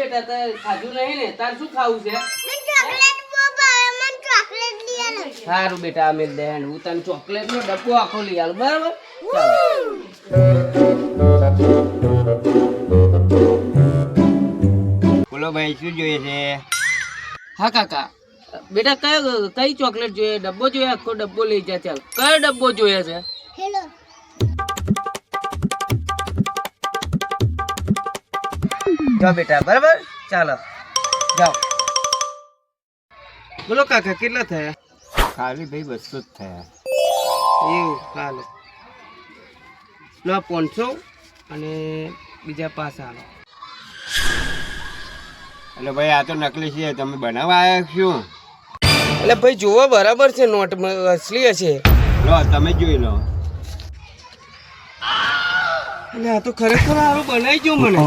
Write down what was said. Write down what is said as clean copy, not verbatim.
બેટા તે ખાધું નહીં ને તાર શું ખાવું છે સારું બેટા અમે દેન હું તને ચોકલેટ નો ડબ્બો આખો લઈ આલું બરાબર બોલો ભાઈ શું જોઈએ છે? હા કાકા બેટા કઈ ચોકલેટ જોઈએ ડબ્બો જોઈએ આખો ડબ્બો લઈ જા ચાલ કયો ડબ્બો જોઈએ છે જાઓ બેટા બરાબર ચાલો જાઓ બોલો કાકા કેટલા થયા ખાલી ભાઈ 200 જ થયા. એવું હાલો લો 500 અને બીજા પાછા હાલો એટલે ભાઈ આ તો નકલી છે, તમે બનાવવા આવ્યા શું? એટલે ભાઈ જોવો બરાબર છે નોટ અસલી હશે લો તમે જોઈ લો. એટલે આ તો ખરેખર સારું બનાવી ગયું મને